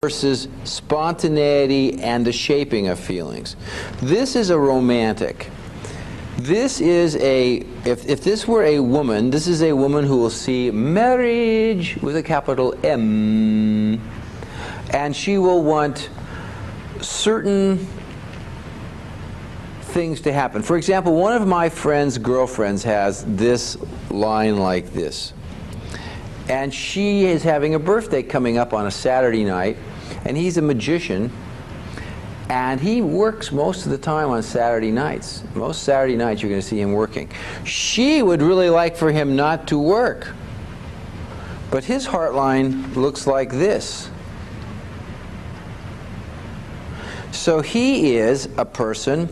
versus spontaneity and the shaping of feelings. This is a romantic. This is a, if this were a woman, this is a woman who will see marriage with a capital M, and she will want certain things to happen. For example, one of my friend's girlfriends has this line like this. And she is having a birthday coming up on a Saturday night, and he's a magician, and he works most of the time on Saturday nights. Most Saturday nights you're going to see him working. She would really like for him not to work, but his heart line looks like this. So he is a person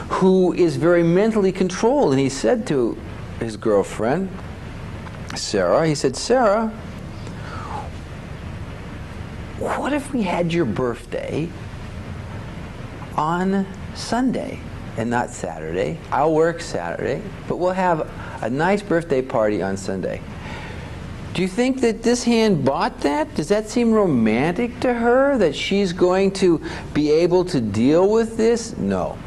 who is very mentally controlled, and he said to his girlfriend, Sarah, he said, Sarah, what if we had your birthday on Sunday and not Saturday? I'll work Saturday, but we'll have a nice birthday party on Sunday. Do you think that this hand bought that? Does that seem romantic to her, that she's going to be able to deal with this? No.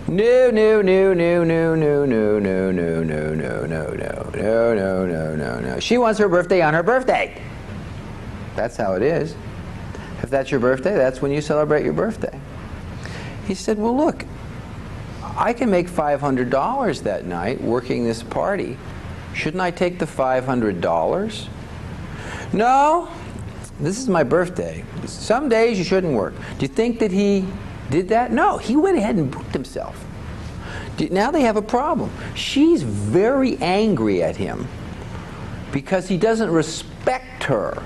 No, no, no, no, no, no, no, no, no, no, no, no, no, no, no, no, no, no. She wants her birthday on her birthday. That's how it is. If that's your birthday, that's when you celebrate your birthday. He said, well, look, I can make $500 that night working this party. Shouldn't I take the $500? No, this is my birthday. Some days you shouldn't work. Do you think that he did that? No, he went ahead and booked himself. Now they have a problem. She's very angry at him because he doesn't respect her.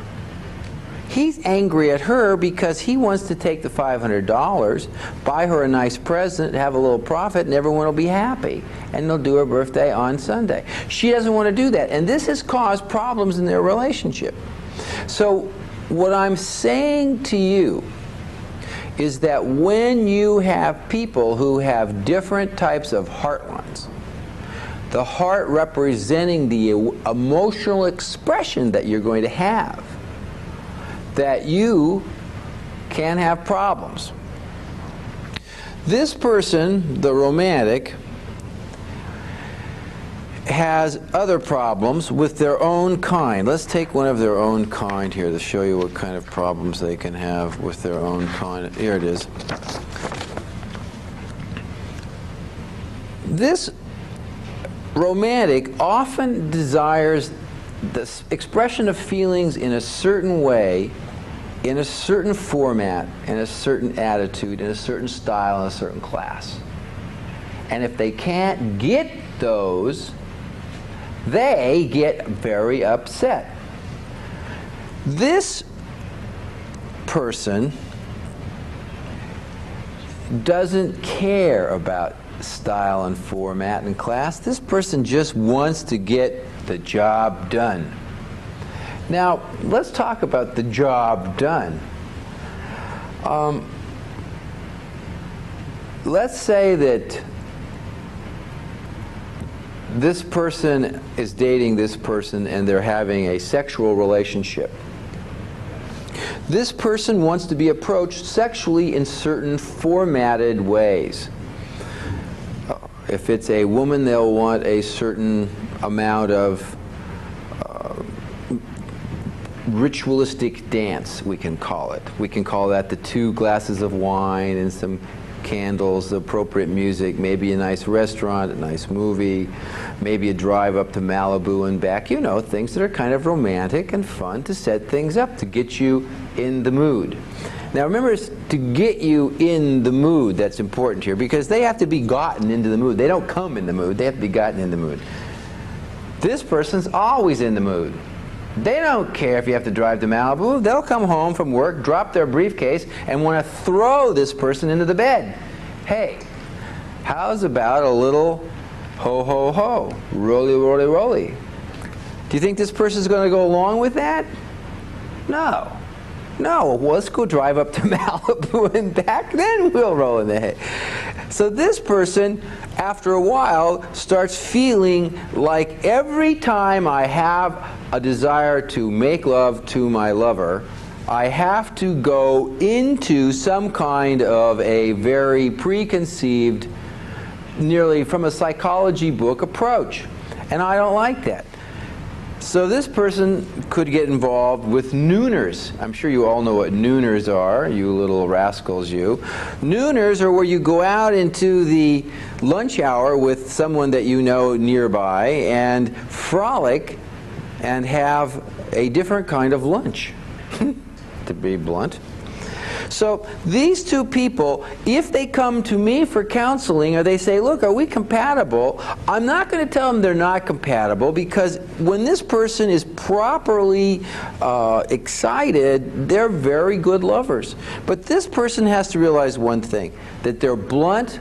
He's angry at her because he wants to take the $500, buy her a nice present, have a little profit, and everyone will be happy. And they'll do her birthday on Sunday. She doesn't want to do that. And this has caused problems in their relationship. So what I'm saying to you is that when you have people who have different types of heart lines, the heart representing the emotional expression that you're going to have, that you can have problems. This person, the romantic, has other problems with their own kind. Let's take one of their own kind here to show you what kind of problems they can have with their own kind. Here it is. This romantic often desires the expression of feelings in a certain way, in a certain format, in a certain attitude, in a certain style, in a certain class. And if they can't get those, they get very upset. This person doesn't care about style and format and class. This person just wants to get the job done. Now, let's talk about the job done. Let's say that this person is dating this person and they're having a sexual relationship. This person wants to be approached sexually in certain formatted ways. If it's a woman, they'll want a certain amount of ritualistic dance, we can call it. We can call that the 2 glasses of wine and some candles, appropriate music, maybe a nice restaurant, a nice movie, maybe a drive up to Malibu and back. You know, things that are kind of romantic and fun to set things up, to get you in the mood. Now remember, it's to get you in the mood that's important here, because they have to be gotten into the mood. They don't come in the mood, they have to be gotten in the mood. This person's always in the mood. They don't care if you have to drive to Malibu. They'll come home from work, drop their briefcase, and want to throw this person into the bed. Hey, how's about a little ho, ho, ho, roly, roly, roly? Do you think this person's going to go along with that? No. No, well, let's go drive up to Malibu and back, then we'll roll in the hay. So this person, after a while, starts feeling like every time I have a desire to make love to my lover, I have to go into some kind of a very preconceived, nearly from a psychology book approach. And I don't like that. So this person could get involved with nooners. I'm sure you all know what nooners are, you little rascals, you. Nooners are where you go out into the lunch hour with someone that you know nearby and frolic and have a different kind of lunch, to be blunt. So these two people, if they come to me for counseling or they say, look, are we compatible? I'm not going to tell them they're not compatible, because when this person is properly excited, they're very good lovers. But this person has to realize one thing, that they're blunt,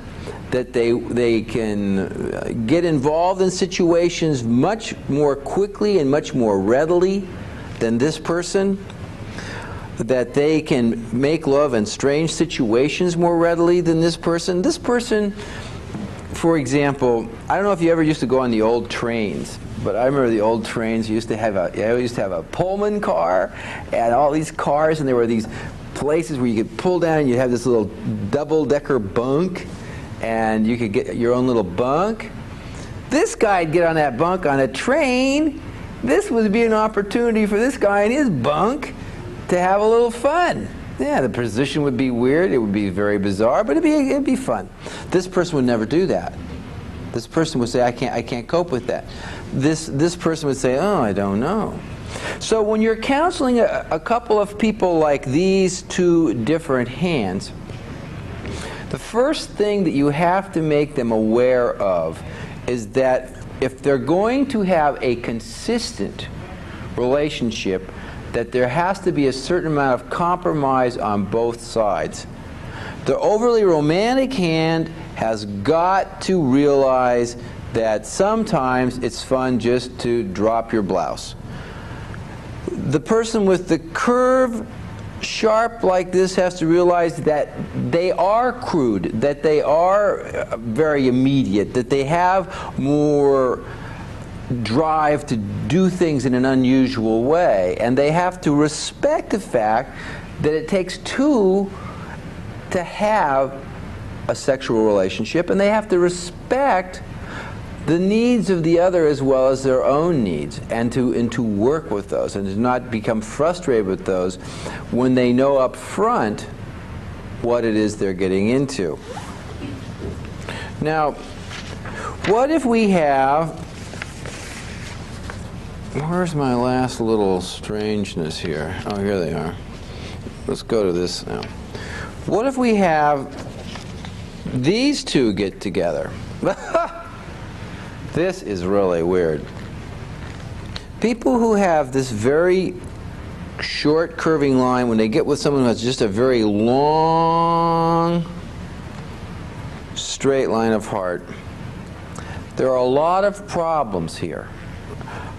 that they can get involved in situations much more quickly and much more readily than this person, that they can make love in strange situations more readily than this person. This person, for example, I don't know if you ever used to go on the old trains, but I remember the old trains used to have a Pullman car and all these cars, and there were these places where you could pull down and you'd have this little double-decker bunk, and you could get your own little bunk. This guy'd get on that bunk on a train. This would be an opportunity for this guy in his bunk to have a little fun. Yeah, the position would be weird, it would be very bizarre, but it'd be fun. This person would never do that. This person would say, I can't cope with that. This person would say, oh, I don't know. So when you're counseling a couple of people like these two different hands, the first thing that you have to make them aware of is that if they're going to have a consistent relationship, that there has to be a certain amount of compromise on both sides. The overly romantic hand has got to realize that sometimes it's fun just to drop your blouse. The person with the curve sharp like this has to realize that they are crude, that they are very immediate, that they have more drive to do things in an unusual way, and they have to respect the fact that it takes two to have a sexual relationship, and they have to respect the needs of the other as well as their own needs, and to work with those, and to not become frustrated with those when they know up front what it is they're getting into. Now, what if we have, where's my last little strangeness here? Oh, here they are. Let's go to this now. What if we have these two get together? This is really weird. People who have this very short curving line, when they get with someone who has just a very long straight line of heart, there are a lot of problems here.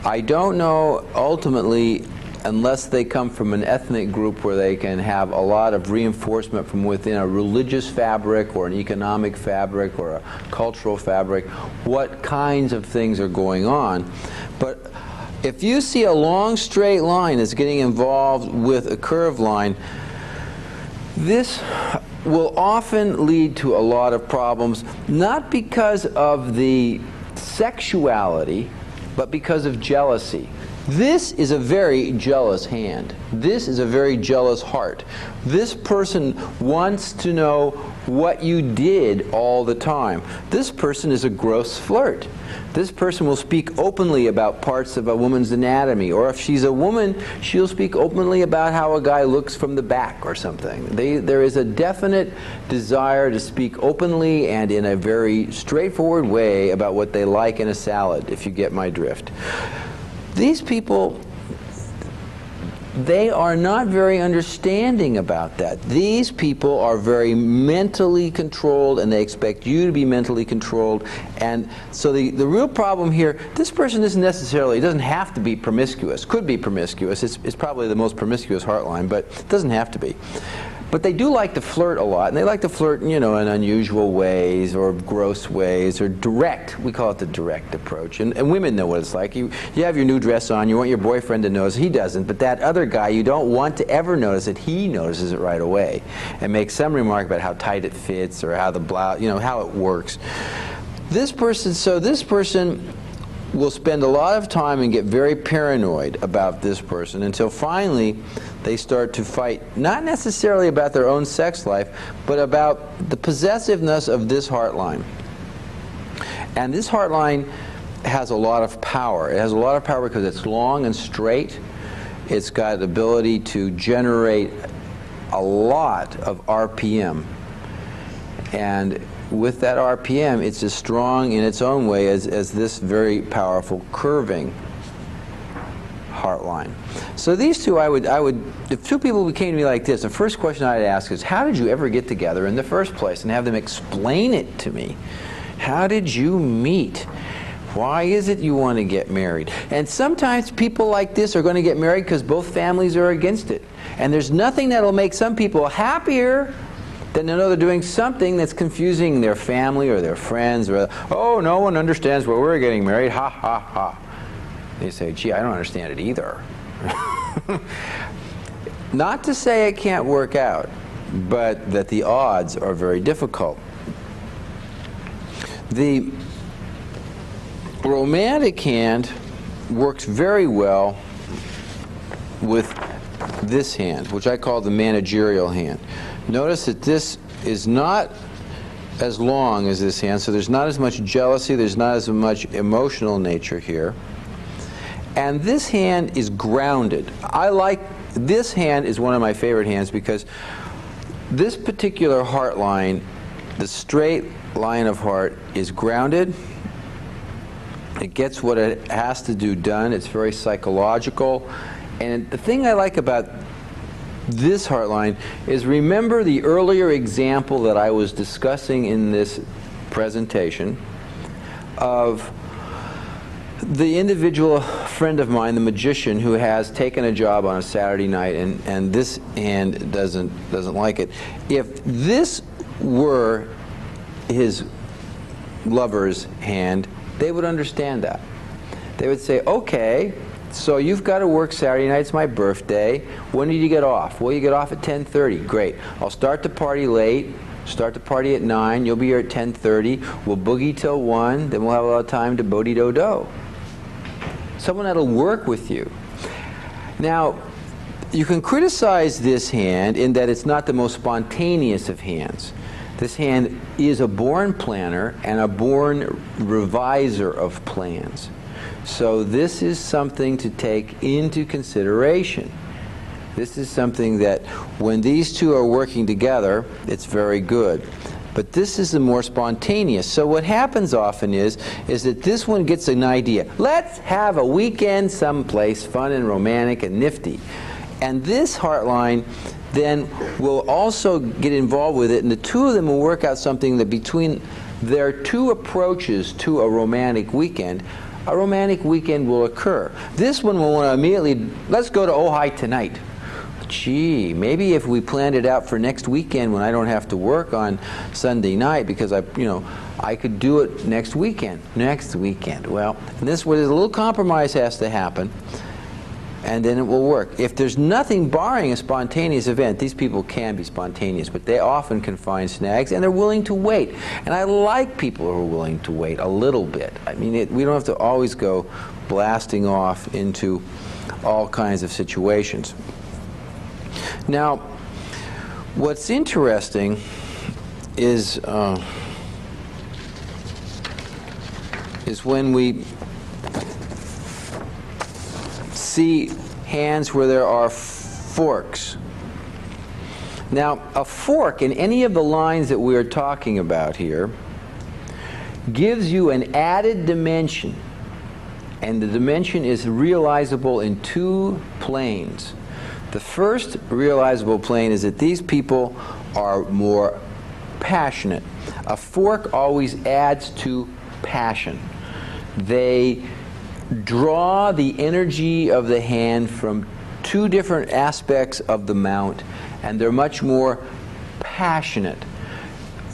I don't know, ultimately, unless they come from an ethnic group where they can have a lot of reinforcement from within a religious fabric or an economic fabric or a cultural fabric, what kinds of things are going on. But if you see a long straight line that's getting involved with a curved line, this will often lead to a lot of problems, not because of the sexuality, but because of jealousy. This is a very jealous hand. This is a very jealous heart. This person wants to know what you did all the time. This person is a gross flirt. This person will speak openly about parts of a woman's anatomy, or if she's a woman, she'll speak openly about how a guy looks from the back or something. There is a definite desire to speak openly and in a very straightforward way about what they like in a salad, if you get my drift. These people, they are not very understanding about that. These people are very mentally controlled, and they expect you to be mentally controlled. And so the real problem here, this person isn't necessarily, it doesn't have to be promiscuous. Could be promiscuous. It's probably the most promiscuous heart line, but it doesn't have to be. But they do like to flirt a lot, and they like to flirt, in unusual ways or gross ways or direct. We call it the direct approach. And women know what it's like. You have your new dress on, you want your boyfriend to notice, he doesn't, but that other guy, you don't want to ever notice it, he notices it right away and makes some remark about how tight it fits or how the blouse, how it works. This person will spend a lot of time and get very paranoid about this person until finally they start to fight, not necessarily about their own sex life, but about the possessiveness of this heart line. And this heart line has a lot of power. It has a lot of power because it's long and straight. It's got the ability to generate a lot of RPM. And with that RPM, it's as strong in its own way as this very powerful curving heart line. So these two, I would, if two people came to me like this, the first question I'd ask is, how did you ever get together in the first place? And have them explain it to me. How did you meet? Why is it you want to get married? And sometimes people like this are going to get married because both families are against it. And there's nothing that'll make some people happier than to know they're doing something that's confusing their family or their friends, or, oh, no one understands why we're getting married, ha, ha, ha. They say, gee, I don't understand it either. Not to say it can't work out, but that the odds are very difficult. The romantic hand works very well with this hand, which I call the managerial hand. Notice that this is not as long as this hand, so there's not as much jealousy, there's not as much emotional nature here. And this hand is grounded. This hand is one of my favorite hands because this particular heart line, the straight line of heart, is grounded. It gets what it has to do done. It's very psychological. And the thing I like about this heart line is, remember the earlier example that I was discussing in this presentation of the individual friend of mine, the magician, who has taken a job on a Saturday night and this hand doesn't like it. If this were his lover's hand, they would understand that. They would say, okay, so you've got to work Saturday night, it's my birthday. When did you get off? Well, you get off at 10:30. Great. I'll start the party late. Start the party at 9. You'll be here at 10:30. We'll boogie till 1. Then we'll have a lot of time to bo-de-do-do. Someone that'll work with you. Now, you can criticize this hand in that it's not the most spontaneous of hands. This hand is a born planner and a born reviser of plans. So this is something to take into consideration. This is something that when these two are working together, it's very good. But this is the more spontaneous. So what happens often is that this one gets an idea. Let's have a weekend someplace fun and romantic and nifty. And this heart line then will also get involved with it, and the two of them will work out something that between their two approaches to a romantic weekend will occur. This one will want to immediately, let's go to Ojai tonight. Gee, maybe if we planned it out for next weekend when I don't have to work on Sunday night, because I could do it next weekend. Well, and this where a little compromise has to happen, and then it will work. If there's nothing barring a spontaneous event, these people can be spontaneous, but they often can find snags, and they're willing to wait. And I like people who are willing to wait a little bit. I mean, we don't have to always go blasting off into all kinds of situations. Now, what's interesting is when we see hands where there are forks. Now, a fork in any of the lines that we are talking about here gives you an added dimension, and the dimension is realizable in two planes. The first realizable plane is that these people are more passionate. A fork always adds to passion. They draw the energy of the hand from two different aspects of the mount, and they're much more passionate.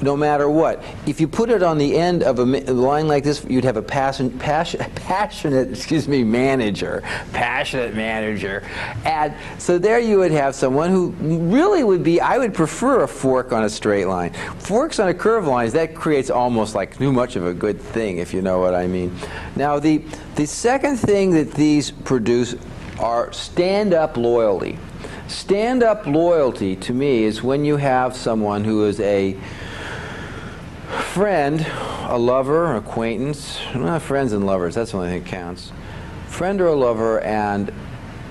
No matter what. If you put it on the end of a line like this, you'd have a passionate manager. Passionate manager. And so there you would have someone who really would be, I would prefer a fork on a straight line. Forks on a curved line, that creates almost like too much of a good thing, if you know what I mean. Now, the second thing that these produce are stand-up loyalty. Stand-up loyalty, to me, is when you have someone who is a friend, a lover, acquaintance, not friends and lovers, that's the only thing that counts. Friend or a lover, and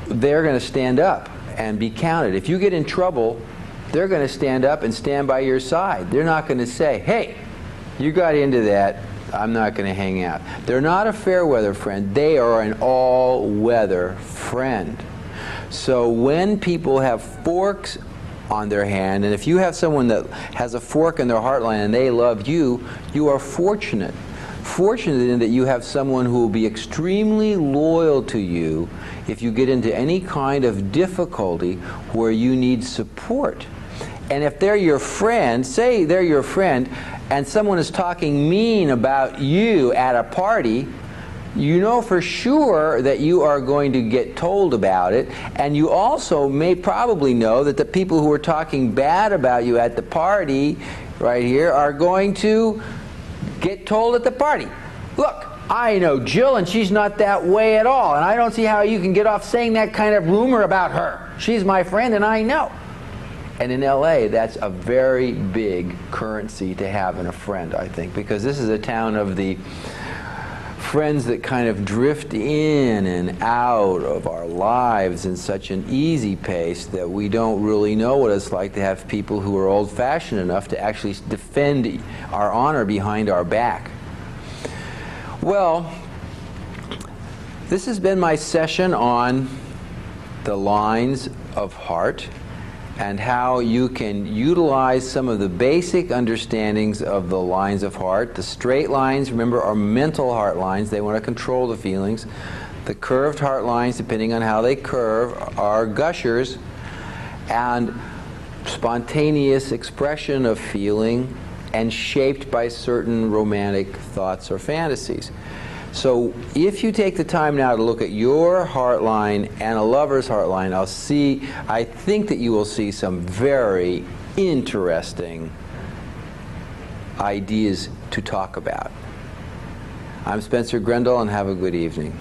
they're going to stand up and be counted. If you get in trouble, they're going to stand up and stand by your side. They're not going to say, hey, you got into that, I'm not going to hang out. They're not a fair weather friend, they are an all-weather friend. So when people have forks on their hand, and if you have someone that has a fork in their heartline and they love you, you are fortunate. Fortunate in that you have someone who will be extremely loyal to you if you get into any kind of difficulty where you need support. And if they're your friend, say they're your friend, and someone is talking mean about you at a party, you know for sure that you are going to get told about it, and you also may probably know that the people who are talking bad about you at the party right here are going to get told at the party. Look, I know Jill and she's not that way at all, and I don't see how you can get off saying that kind of rumor about her. She's my friend and I know. And in LA, that's a very big currency to have in a friend, I think, because this is a town of the friends that kind of drift in and out of our lives in such an easy pace that we don't really know what it's like to have people who are old-fashioned enough to actually defend our honor behind our back. Well, this has been my session on the lines of heart and how you can utilize some of the basic understandings of the lines of heart. The straight lines, remember, are mental heart lines. They want to control the feelings. The curved heart lines, depending on how they curve, are gushers and spontaneous expression of feeling and shaped by certain romantic thoughts or fantasies. So if you take the time now to look at your heart line and a lover's heart line, I think that you will see some very interesting ideas to talk about. I'm Spencer Grendel, and have a good evening.